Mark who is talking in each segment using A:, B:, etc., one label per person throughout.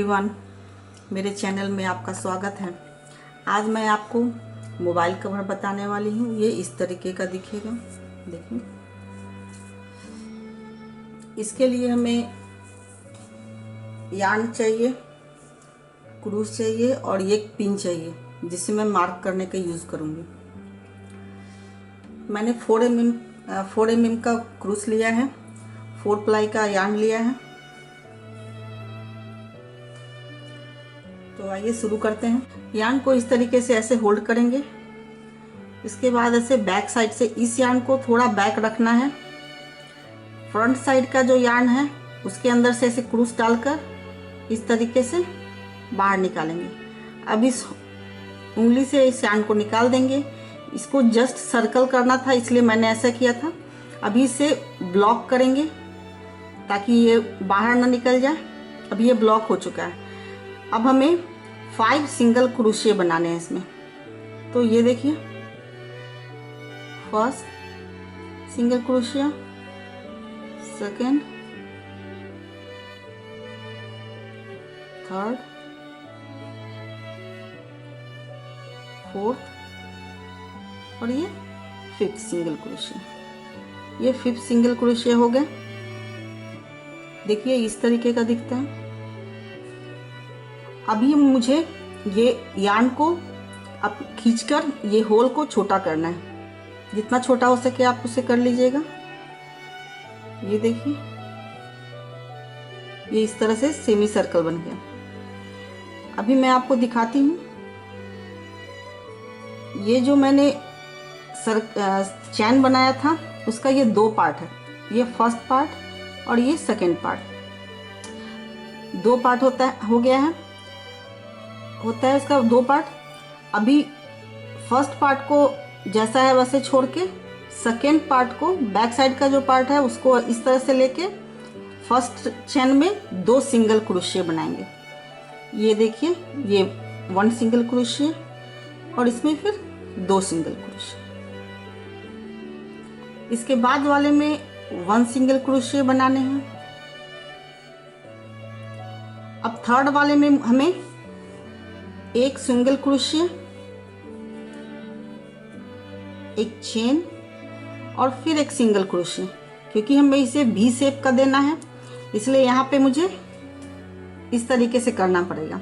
A: Everyone, मेरे channel में आपका स्वागत है। आज मैं आपको मोबाइल कवर बताने वाली हूँ। ये इस तरीके का दिखेगा, देखिए। इसके लिए हमें यार्न चाहिए, क्रूस चाहिए और एक पिन चाहिए जिसे मैं मार्क करने का यूज़ करूँगी। मैंने 4mm का क्रूस लिया है, 4 प्लाई का यार्न लिया है। तो आइए शुरू करते हैं। यार्न को इस तरीके से ऐसे होल्ड करेंगे। इसके बाद ऐसे बैक साइड से इस यार्न को थोड़ा बैक रखना है। फ्रंट साइड का जो यार्न है उसके अंदर से ऐसे क्रूस डालकर इस तरीके से बाहर निकालेंगे। अब इस उंगली से इस यार्न को निकाल देंगे। इसको जस्ट सर्कल करना था, इसलिए मैंने ऐसा किया था। अभी इसे ब्लॉक करेंगे ताकि ये बाहर ना निकल जाए। अब ये ब्लॉक हो चुका है। अब हमें 5 सिंगल क्रोशिया बनाने हैं इसमें। तो ये देखिए, first single crochet, second, third, fourth और ये 5th सिंगल क्रोशिया। ये 5th सिंगल क्रोशिया हो गए। देखिए इस तरीके का दिखता है। अभी मुझे ये यार्न को अब खींचकर ये होल को छोटा करना है। जितना छोटा हो सके आप उसे कर लीजिएगा। ये देखिए, ये इस तरह से सेमी सर्कल बन गया। अभी मैं आपको दिखाती हूँ। ये जो मैंने चैन बनाया था उसका ये 2 पार्ट है। ये फर्स्ट पार्ट और ये सेकेंड पार्ट। 2 पार्ट हो गया है उसका 2 पार्ट। अभी फर्स्ट पार्ट को जैसा है वैसे छोड़ के सेकेंड पार्ट को, बैक साइड का जो पार्ट है उसको इस तरह से लेके फर्स्ट चेन में 2 सिंगल क्रोशिया बनाएंगे। ये देखिए, ये 1 सिंगल क्रोशिया और इसमें फिर 2 सिंगल क्रोशिया। इसके बाद वाले में 1 सिंगल क्रोशिया बनाने हैं। अब थर्ड वाले में हमें 1 सिंगल क्रोशिया, एक चेन और फिर 1 सिंगल क्रोशिया। क्योंकि हमें इसे वी शेप का देना है इसलिए यहाँ पे मुझे इस तरीके से करना पड़ेगा।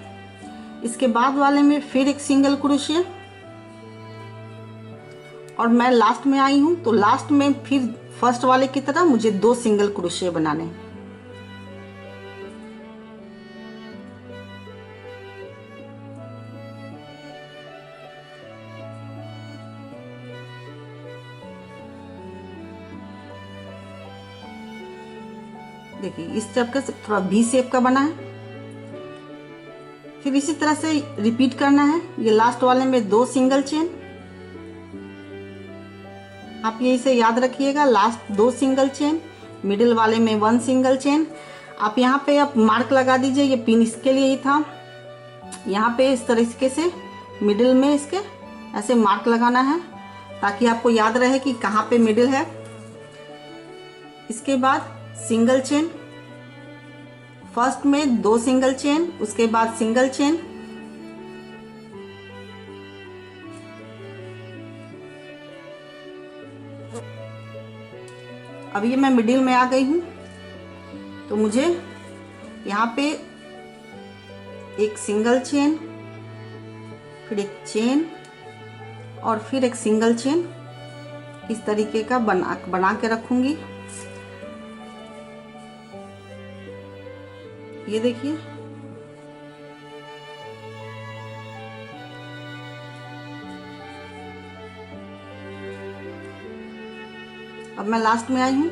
A: इसके बाद वाले में फिर 1 सिंगल क्रोशिया और मैं लास्ट में आई हूँ तो लास्ट में फिर फर्स्ट वाले की तरह मुझे 2 सिंगल क्रोशिया बनाने हैं। देखिए इस टाइप का थोड़ा वी शेप का बना है। फिर इसी तरह से रिपीट करना है। ये लास्ट वाले में 2 सिंगल चेन, आप ये इसे याद रखिएगा। लास्ट 2 सिंगल चेन, मिडिल वाले में 1 सिंगल चेन। आप यहाँ पे आप मार्क लगा दीजिए। ये पिन इसके लिए ही था। यहाँ पे इस तरीके से मिडिल में इसके ऐसे मार्क लगाना है ताकि आपको याद रहे कि कहाँ पे मिडिल है। इसके बाद सिंगल चेन, फर्स्ट में 2 सिंगल चेन, उसके बाद सिंगल चेन, अब ये मैं मिडिल में आ गई हूं तो मुझे यहाँ पे 1 सिंगल चेन, फिर 1 चेन और फिर 1 सिंगल चेन इस तरीके का बना के रखूंगी। ये देखिए, अब मैं लास्ट में आई हूँ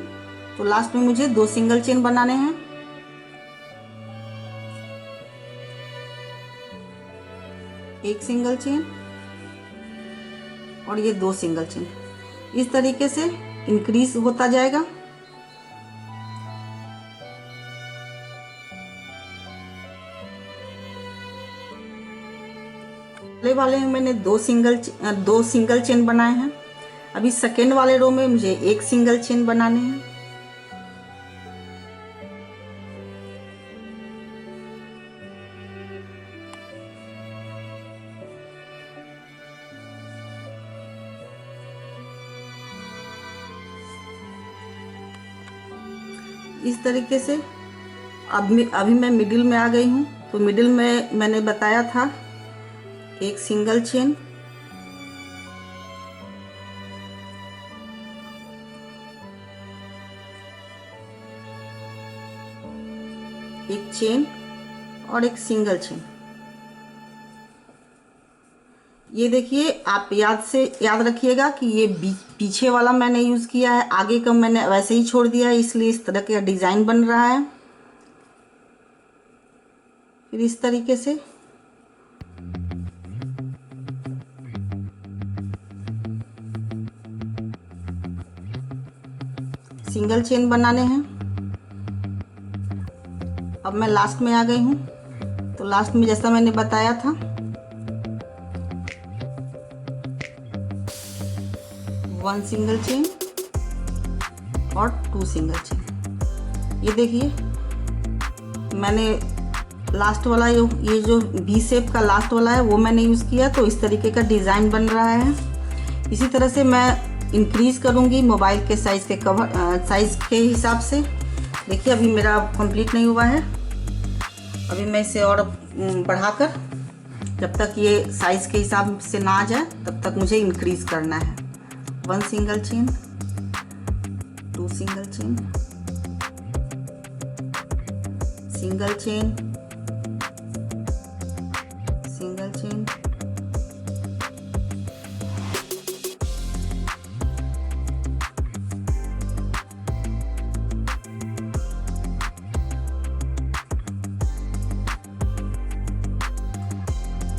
A: तो लास्ट में मुझे 2 सिंगल चेन बनाने हैं। एक सिंगल चेन और ये 2 सिंगल चेन। इस तरीके से इंक्रीज होता जाएगा। पहले वाले में मैंने 2 सिंगल चेन बनाए हैं। अभी सेकेंड वाले रो में मुझे 1 सिंगल चेन बनाने हैं। इस तरीके से अभी मैं मिडिल में आ गई हूँ। तो मिडिल में मैंने बताया था एक सिंगल चेन, एक चेन और एक सिंगल चेन। ये देखिए, आप याद रखिएगा कि ये पीछे वाला मैंने यूज़ किया है, आगे का मैंने वैसे ही छोड़ दिया है, इसलिए इस तरह का डिज़ाइन बन रहा है। फिर इस तरीके से सिंगल चेन बनाने हैं। अब मैं लास्ट में आ गई हूँ। तो लास्ट में जैसा मैंने बताया था, 1 सिंगल चेन और 2 सिंगल चेन। ये देखिए, मैंने लास्ट वाला ये जो वी शेप का लास्ट वाला है वो मैंने यूज़ किया, तो इस तरीके का डिज़ाइन बन रहा है। इसी तरह से मैं इंक्रीज करूँगी मोबाइल के साइज़ के साइज़ के हिसाब से। देखिए, अभी मेरा कंप्लीट नहीं हुआ है, अभी मैं इसे और बढ़ाकर, जब तक ये साइज़ के हिसाब से ना आ जाए तब तक मुझे इंक्रीज करना है। 1 single chain, 2 single chain, single chain, single chain,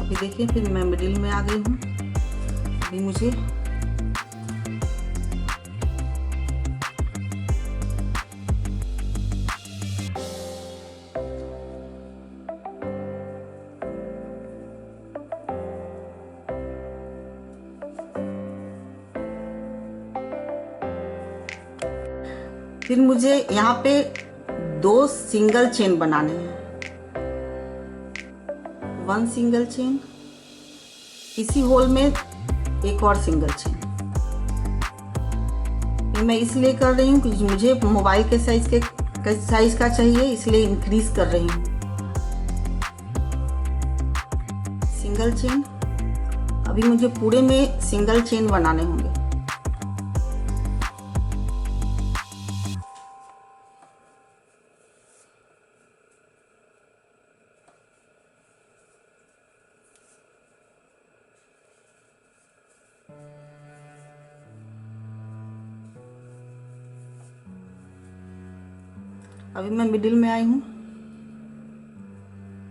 A: अभी देखिए, फिर मैं मिडिल में आ गई हूँ। अभी मुझे यहाँ पे 2 सिंगल चेन बनाने हैं। 1 सिंगल चेन, इसी होल में एक और सिंगल चेन। ये मैं इसलिए कर रही हूँ क्योंकि मुझे मोबाइल के साइज का चाहिए, इसलिए इंक्रीज कर रही हूँ। सिंगल चेन, अभी मुझे पूरे में सिंगल चेन बनाने होंगे। अभी मैं मिडिल में आई हूँ,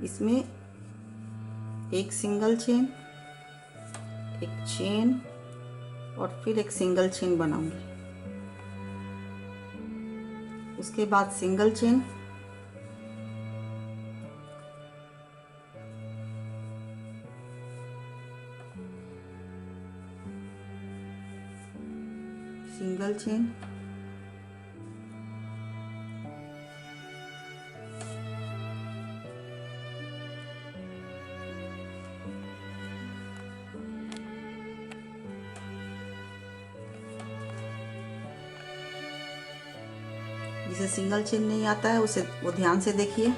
A: इसमें एक सिंगल चेन, एक चेन और फिर एक सिंगल चेन बनाऊंगी। उसके बाद सिंगल चेन, सिंगल चेन, जिसे सिंगल चेन नहीं आता है उसे वो ध्यान से देखिए,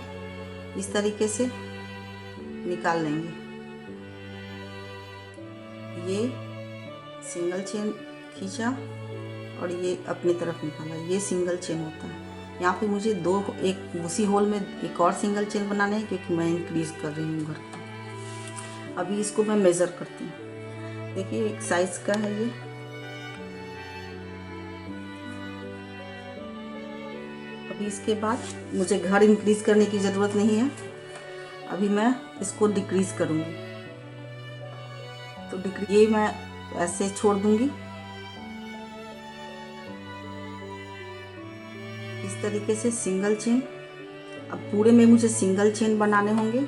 A: इस तरीके से निकाल लेंगे। ये सिंगल चेन खींचा और ये अपनी तरफ निकाला, ये सिंगल चेन होता है। यहाँ पे मुझे एक उसी होल में एक और सिंगल चेन बनाना है क्योंकि मैं इंक्रीज कर रही हूँ घर को। अभी इसको मैं मेज़र करती हूँ। देखिए, एक साइज का है ये। अभी इसके बाद मुझे घर इंक्रीज करने की ज़रूरत नहीं है, अभी मैं इसको डिक्रीज करूँगी। तो ये मैं ऐसे छोड़ दूँगी। इस तरीके से सिंगल चेन, अब पूरे में मुझे सिंगल चेन बनाने होंगे।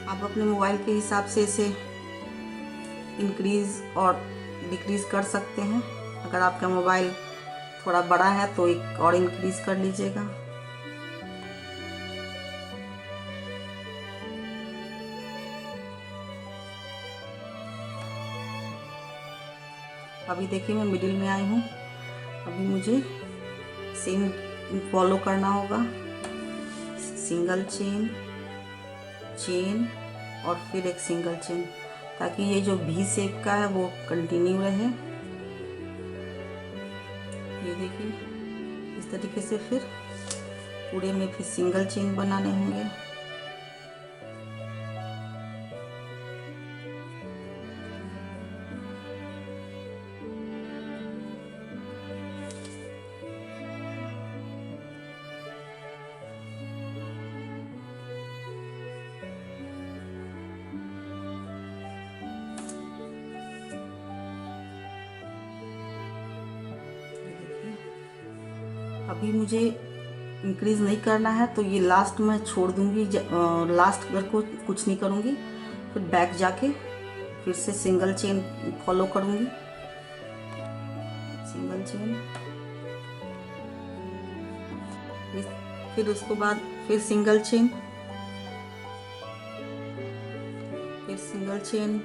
A: आप अपने मोबाइल के हिसाब से इसे इंक्रीज और डिक्रीज कर सकते हैं। अगर आपका मोबाइल थोड़ा बड़ा है तो एक और इंक्रीज कर लीजिएगा। अभी देखिए मैं मिडिल में आई हूँ। अभी मुझे सेम फॉलो करना होगा, सिंगल चेन, चेन और फिर एक सिंगल चेन, ताकि ये जो वी शेप का है वो कंटिन्यू रहे। ये देखिए इस तरीके से फिर पूरे में फिर सिंगल चेन बनाने होंगे। अभी मुझे इंक्रीज नहीं करना है तो ये लास्ट में छोड़ दूंगी, लास्ट अगर को कुछ नहीं करूंगी, फिर बैक जाके फिर से सिंगल चेन फॉलो करूंगी, सिंगल चेन, फिर उसके बाद फिर सिंगल चेन, फिर सिंगल चेन,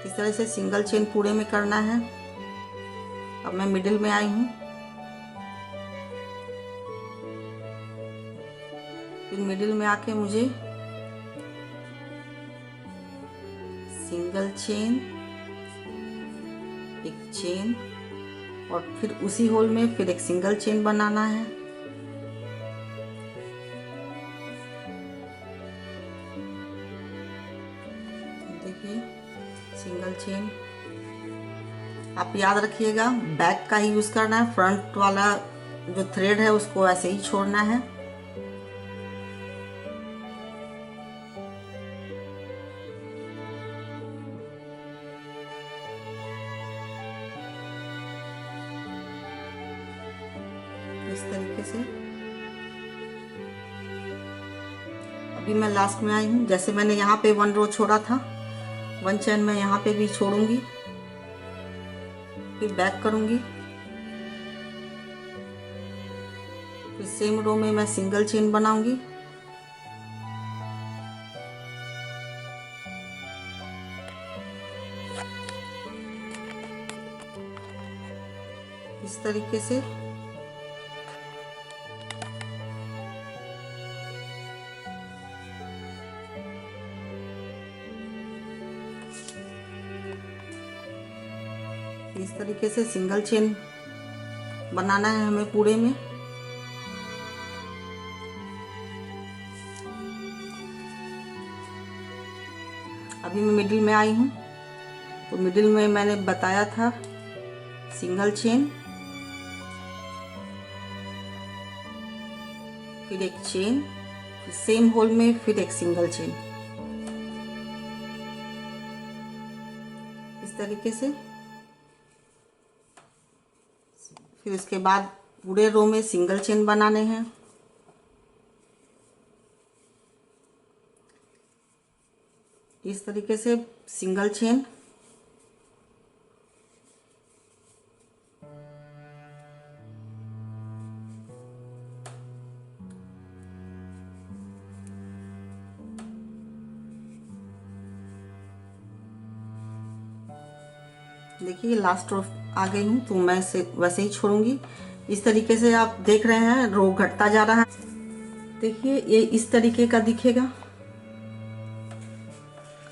A: इस तरह से सिंगल चेन पूरे में करना है। अब मैं मिडिल में आई हूँ, फिर मिडिल में आके मुझे सिंगल चेन, एक चेन और फिर उसी होल में फिर एक सिंगल चेन बनाना है। देखिए सिंगल चेन, आप याद रखिएगा बैक का ही यूज करना है, फ्रंट वाला जो थ्रेड है उसको ऐसे ही छोड़ना है। इस तरीके से अभी मैं लास्ट में आई हूँ। जैसे मैंने यहाँ पे 1 रो छोड़ा था, 1 चेन मैं यहाँ पे भी छोड़ूंगी, फिर बैक करूंगी, फिर सेम रो में मैं सिंगल चेन बनाऊंगी, इस तरीके से। इस तरीके से सिंगल चेन बनाना है हमें पूरे में। अभी मैं मिडिल में आई हूँ, तो मिडिल में मैंने बताया था सिंगल चेन, फिर एक चेन, फिर सेम होल में फिर एक सिंगल चेन, इस तरीके से। फिर उसके बाद पूरे रो में सिंगल चेन बनाने हैं। इस तरीके से सिंगल चेन, देखिए लास्ट रो आ गई हूँ, तो मैं से वैसे ही छोड़ूंगी। इस तरीके से आप देख रहे हैं रो घटता जा रहा है। देखिए ये इस तरीके का दिखेगा।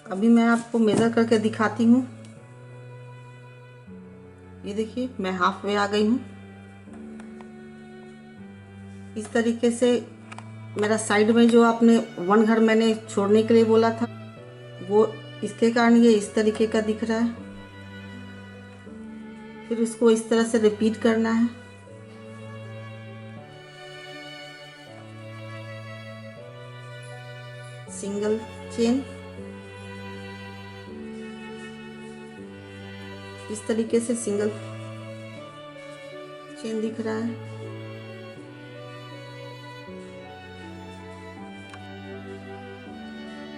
A: अभी मैं आपको मेजर करके दिखाती हूँ। ये देखिए मैं हाफ वे आ गई हूँ। इस तरीके से मेरा साइड में जो आपने 1 घर मैंने छोड़ने के लिए बोला था, वो इसके कारण ये इस तरीके का दिख रहा है। फिर उसको इस तरह से रिपीट करना है। सिंगल चेन, इस तरीके से सिंगल चेन दिख रहा है।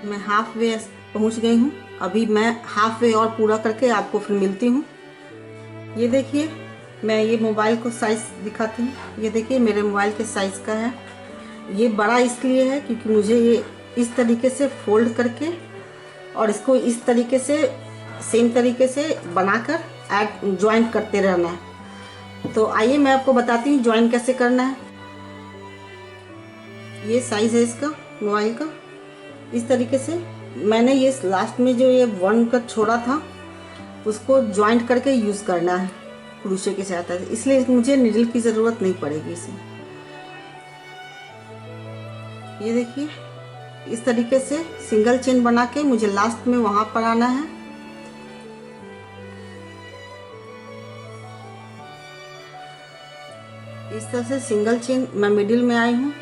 A: मैं हाफ वे पहुंच गई हूँ। अभी मैं हाफ वे और पूरा करके आपको फिर मिलती हूँ। ये देखिए मैं ये मोबाइल को साइज़ दिखाती हूँ। ये देखिए मेरे मोबाइल के साइज़ का है। ये बड़ा इसलिए है क्योंकि मुझे ये इस तरीके से फोल्ड करके और इसको इस तरीके से सेम तरीके से बनाकर ऐड ज्वाइन करते रहना है। तो आइए मैं आपको बताती हूँ ज्वाइन कैसे करना है। ये साइज़ है इसका मोबाइल का। इस तरीके से मैंने ये लास्ट में जो ये वन का छोड़ा था उसको ज्वाइंट करके यूज़ करना है क्रोशे की सहायता से, इसलिए मुझे नीडल की ज़रूरत नहीं पड़ेगी इसमें। ये देखिए इस तरीके से सिंगल चेन बना के मुझे लास्ट में वहाँ पर आना है। इस तरह से सिंगल चेन मैं मिडिल में आई हूँ।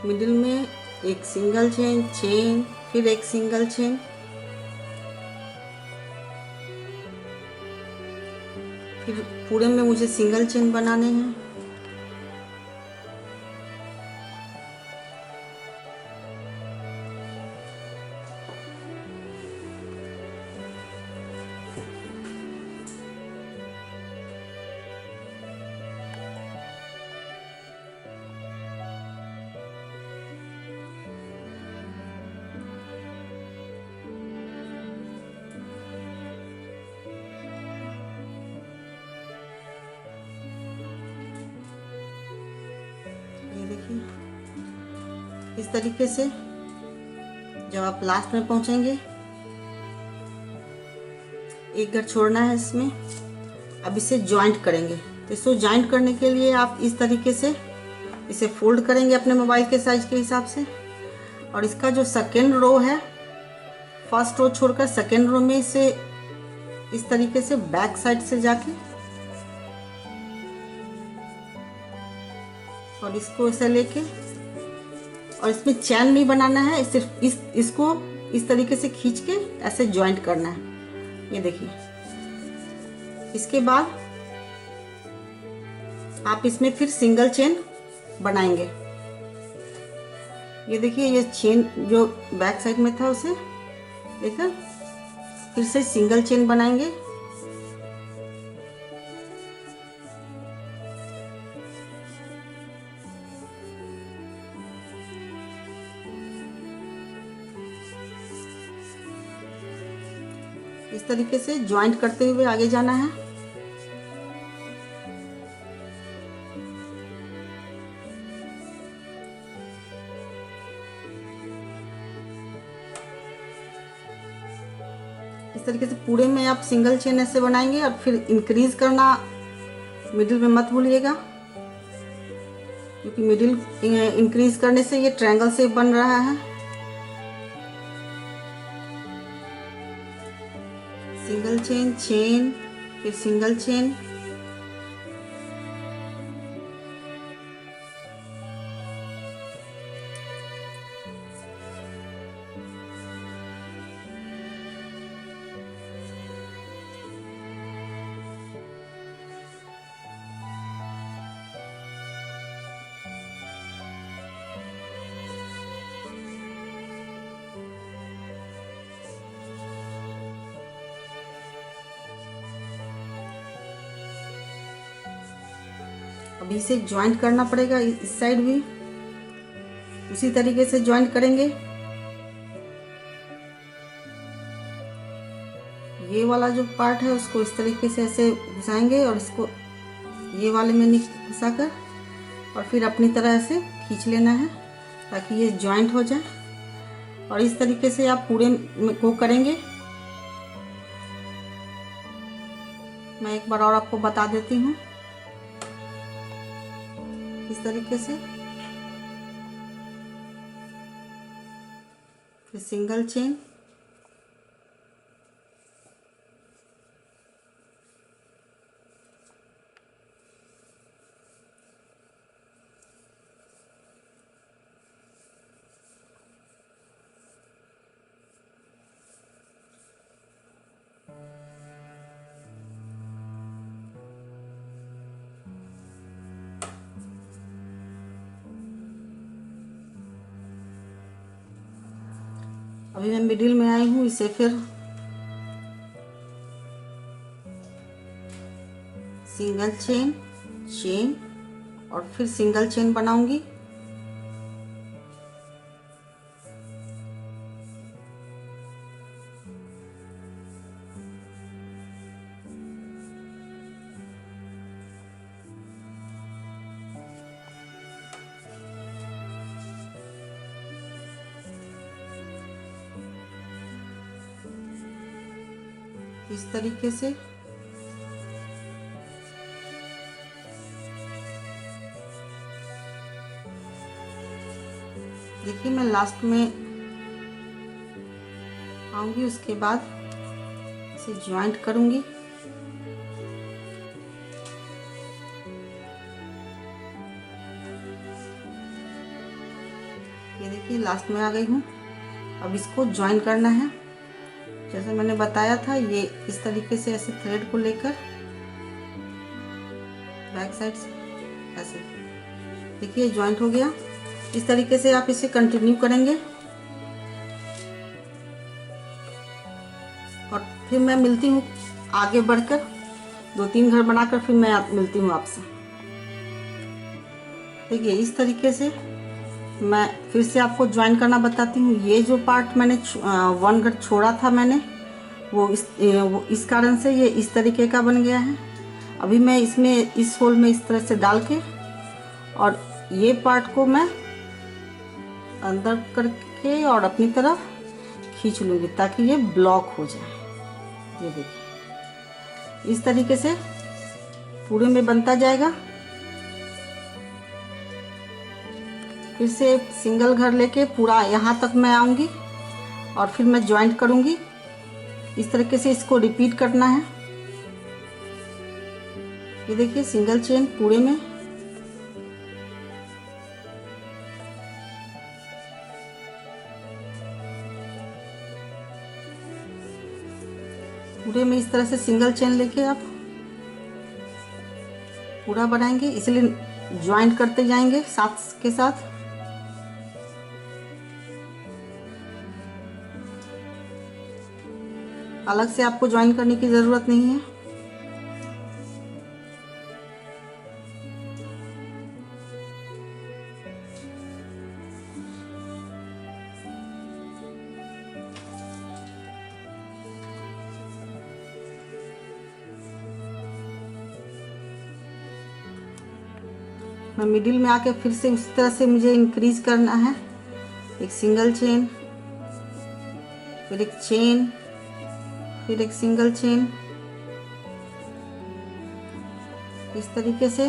A: मिडिल में एक सिंगल चेन, चेन, फिर एक सिंगल चेन, फिर पूरे में मुझे सिंगल चेन बनाने हैं। इस तरीके से जब आप लास्ट में पहुंचेंगे एक घर छोड़ना है इसमें। अब इसे जॉइंट करेंगे, तो इसको जॉइंट करने के लिए आप इस तरीके से इसे फोल्ड करेंगे अपने मोबाइल के साइज के हिसाब से। और इसका जो सेकेंड रो है, फर्स्ट रो छोड़कर सेकेंड रो में इसे इस तरीके से बैक साइड से जाके और इसको ऐसे लेके, और इसमें चैन नहीं बनाना है, सिर्फ इसको इस तरीके से खींच के ऐसे जॉइंट करना है। ये देखिए इसके बाद आप इसमें फिर सिंगल चेन बनाएंगे। ये देखिए ये चेन जो बैक साइड में था उसे देखा, फिर से सिंगल चेन बनाएंगे। इस तरीके से ज्वाइंट करते हुए आगे जाना है। इस तरीके से पूरे में आप सिंगल चेन ऐसे बनाएंगे और फिर इंक्रीज करना मिडिल में मत भूलिएगा, क्योंकि मिडिल इंक्रीज करने से ये ट्रायंगल शेप बन रहा है। सिंगल चेन, चेन, फिर सिंगल चेन, अभी इसे ज्वाइंट करना पड़ेगा। इस साइड भी उसी तरीके से ज्वाइंट करेंगे। ये वाला जो पार्ट है उसको इस तरीके से ऐसे घुसाएंगे और इसको ये वाले में घुसाकर और फिर अपनी तरह से खींच लेना है ताकि ये ज्वाइंट हो जाए। और इस तरीके से आप पूरे को करेंगे। मैं एक बार और आपको बता देती हूँ। इस तरीके से फिर सिंगल चेन, अभी मैं मिडिल में आई हूँ। इसे फिर सिंगल चेन, चेन और फिर सिंगल चेन बनाऊंगी। इस तरीके से देखिए, मैं लास्ट में आऊंगी, उसके बाद इसे ज्वाइंट करूंगी। ये देखिए, लास्ट में आ गई हूँ। अब इसको ज्वाइन करना है। जैसे मैंने बताया था, ये इस तरीके से ऐसे थ्रेड को लेकर बैक साइड से ऐसे, देखिए ज्वाइंट हो गया। इस तरीके से आप इसे कंटिन्यू करेंगे और फिर मैं मिलती हूँ आगे बढ़कर, 2-3 घर बनाकर फिर मैं मिलती हूँ आपसे। देखिए, इस तरीके से मैं फिर से आपको ज्वाइन करना बताती हूँ। ये जो पार्ट मैंने 1 घर छोड़ा था मैंने, वो इस कारण से ये इस तरीके का बन गया है। अभी मैं इसमें इस होल में इस तरह से डाल के और ये पार्ट को मैं अंदर करके और अपनी तरफ खींच लूँगी ताकि ये ब्लॉक हो जाए। ये देखिए, इस तरीके से पूरे में बनता जाएगा। फिर से सिंगल घर लेके पूरा यहाँ तक मैं आऊँगी और फिर मैं ज्वाइंट करूँगी। इस तरीके से इसको रिपीट करना है। ये देखिए, सिंगल चेन पूरे में, इस तरह से सिंगल चेन लेके आप पूरा बनाएंगे, इसलिए ज्वाइंट करते जाएंगे साथ के साथ। अलग से आपको ज्वाइन करने की ज़रूरत नहीं है। मैं मिडिल में आके फिर से उस तरह से मुझे इंक्रीज करना है। एक सिंगल चेन, फिर एक चेन, फिर एक सिंगल चेन, इस तरीके से।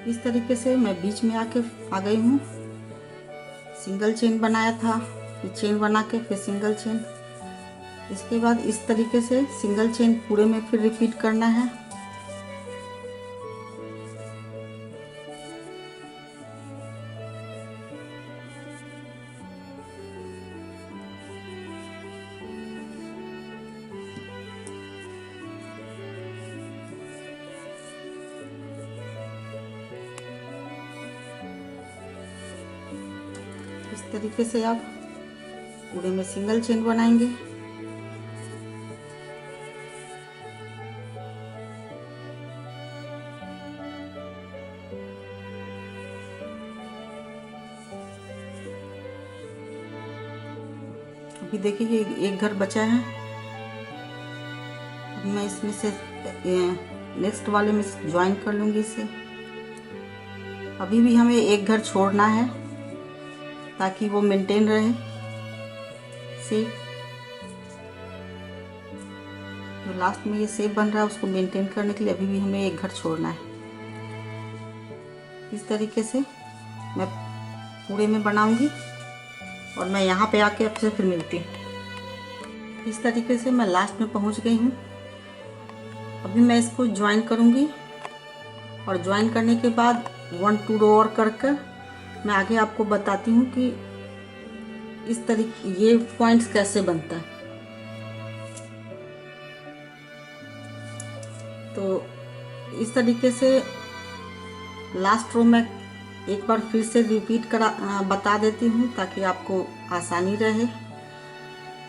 A: इस तरीके से मैं बीच में आके आ गई हूँ। सिंगल चेन बनाया था, फिर चेन बना के फिर सिंगल चेन। इसके बाद इस तरीके से सिंगल चेन पूरे में फिर रिपीट करना है। इस तरीके से आप पूरे में सिंगल चेन बनाएंगे। अभी देखिए, एक घर बचा है। अब मैं इसमें से नेक्स्ट वाले में ज्वाइन कर लूँगी इसे। अभी भी हमें एक घर छोड़ना है ताकि वो मेंटेन रहे शेप। जो लास्ट में ये शेप बन रहा है उसको मेंटेन करने के लिए अभी भी हमें एक घर छोड़ना है। इस तरीके से मैं पूरे में बनाऊंगी और मैं यहाँ पे आके आपसे फिर मिलती हूँ। इस तरीके से मैं लास्ट में पहुँच गई हूँ। अभी मैं इसको ज्वाइन करूँगी और ज्वाइन करने के बाद 1-2 रो और कर मैं आगे आपको बताती हूँ कि इस तरीके ये पॉइंट्स कैसे बनता है। तो इस तरीके से लास्ट रो में एक बार फिर से रिपीट बता देती हूँ ताकि आपको आसानी रहे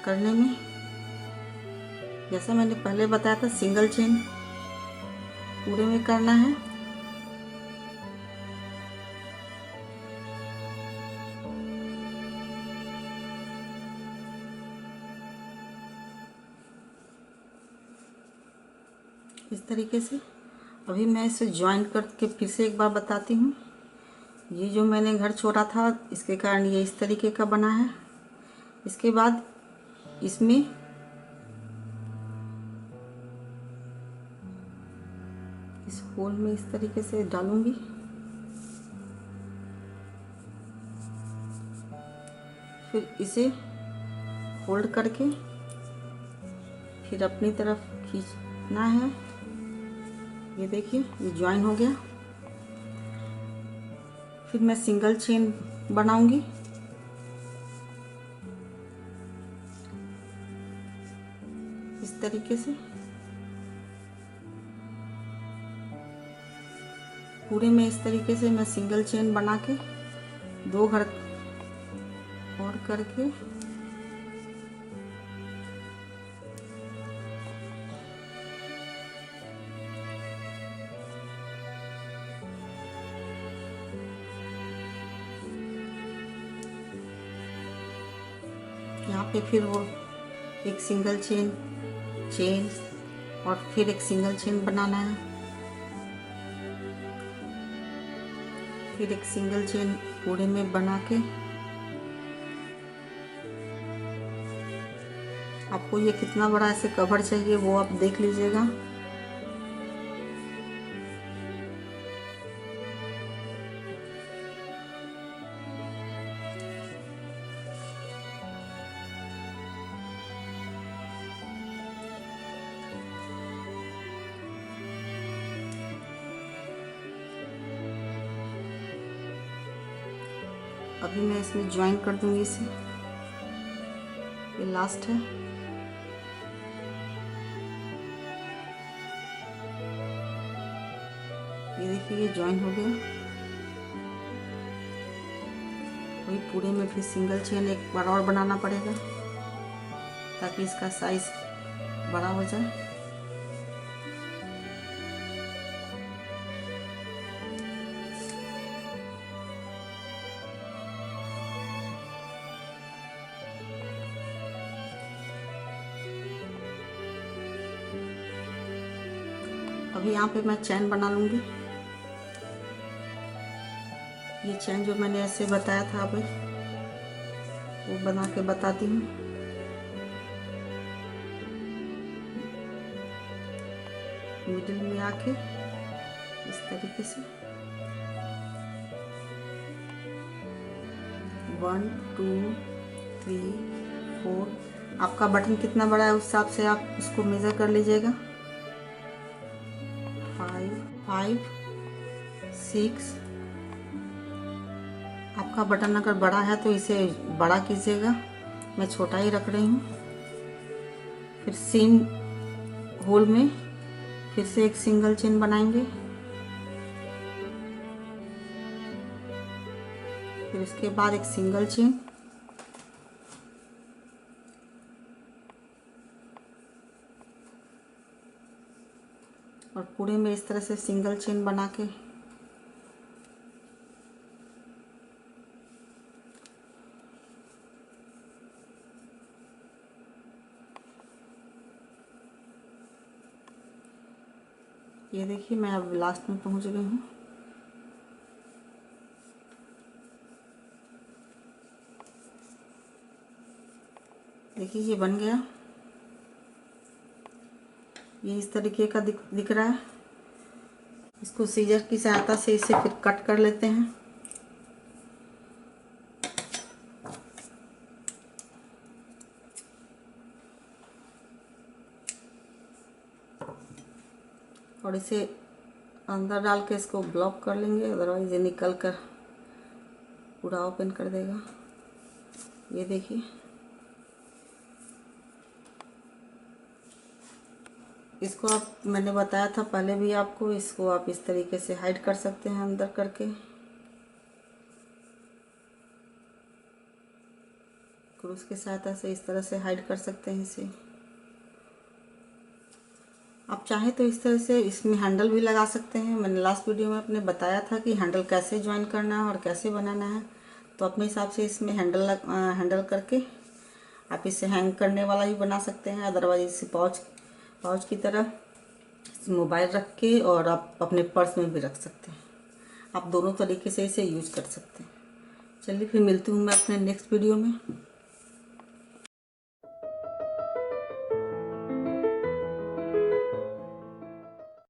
A: करने में। जैसा मैंने पहले बताया था, सिंगल चेन पूरे में करना है। इस तरीके से। अभी मैं इसे ज्वाइन करके फिर से एक बार बताती हूँ। ये जो मैंने घर छोड़ा था, इसके कारण ये इस तरीके का बना है। इसके बाद इसमें इस होल में इस तरीके से डालूंगी। फिर इसे होल्ड करके फिर अपनी तरफ खींचना है। ये देखिए, ये ज्वाइन हो गया। फिर मैं सिंगल चेन बनाऊंगी। इस तरीके से पूरे में इस तरीके से मैं सिंगल चेन बना के 2 घर और करके यहाँ पे फिर वो एक सिंगल चेन और फिर एक सिंगल चेन बनाना है। फिर एक सिंगल चेन पूरे में बना के आपको ये कितना बड़ा ऐसे कवर चाहिए वो आप देख लीजिएगा। अभी मैं इसमें ज्वाइन कर दूंगी इसे। ये लास्ट है। ये देखिए, ये ज्वाइन हो गया। वही पूरे में फिर सिंगल चेन एक बार और बनाना पड़ेगा ताकि इसका साइज बड़ा हो जाए। अभी यहाँ पे मैं चैन बना लूँगी। ये चैन जो मैंने ऐसे बताया था अभी, वो बना के बताती हूँ। मिडिल में आके इस तरीके से 1 2 3 4। आपका बटन कितना बड़ा है उस हिसाब से आप उसको मेज़र कर लीजिएगा। 5 6। आपका बटन अगर बड़ा है तो इसे बड़ा कीजिएगा, मैं छोटा ही रख रही हूँ। फिर सेम होल में फिर से एक सिंगल चेन बनाएंगे। फिर इसके बाद एक सिंगल चेन और पूरे में इस तरह से सिंगल चेन बना के ये देखिए, मैं अब लास्ट में पहुंच गई हूँ। देखिए, ये बन गया। ये इस तरीके का दिख रहा है। इसको सीजर की सहायता से इसे फिर कट कर लेते हैं। और इसे अंदर डाल के इसको ब्लॉक कर लेंगे, अदरवाइज ये निकल कर पूरा ओपन कर देगा। ये देखिए, इसको आप, मैंने बताया था पहले भी आपको, इसको आप इस तरीके से हाइड कर सकते हैं अंदर करके। क्रूस की सहायता से इस तरह से हाइड कर सकते हैं इसे। आप चाहें तो इस तरह से इसमें हैंडल भी लगा सकते हैं। मैंने लास्ट वीडियो में अपने बताया था कि हैंडल कैसे ज्वाइन करना है और कैसे बनाना है, तो अपने हिसाब से इसमें हैंडल करके आप इसे हैंग करने वाला भी बना सकते हैं। अदरवाइज इसे पाउच की तरह मोबाइल रख के और आप अपने पर्स में भी रख सकते हैं। आप दोनों तरीके से इसे यूज़ कर सकते हैं। चलिए फिर मिलती हूँ मैं अपने नेक्स्ट वीडियो में।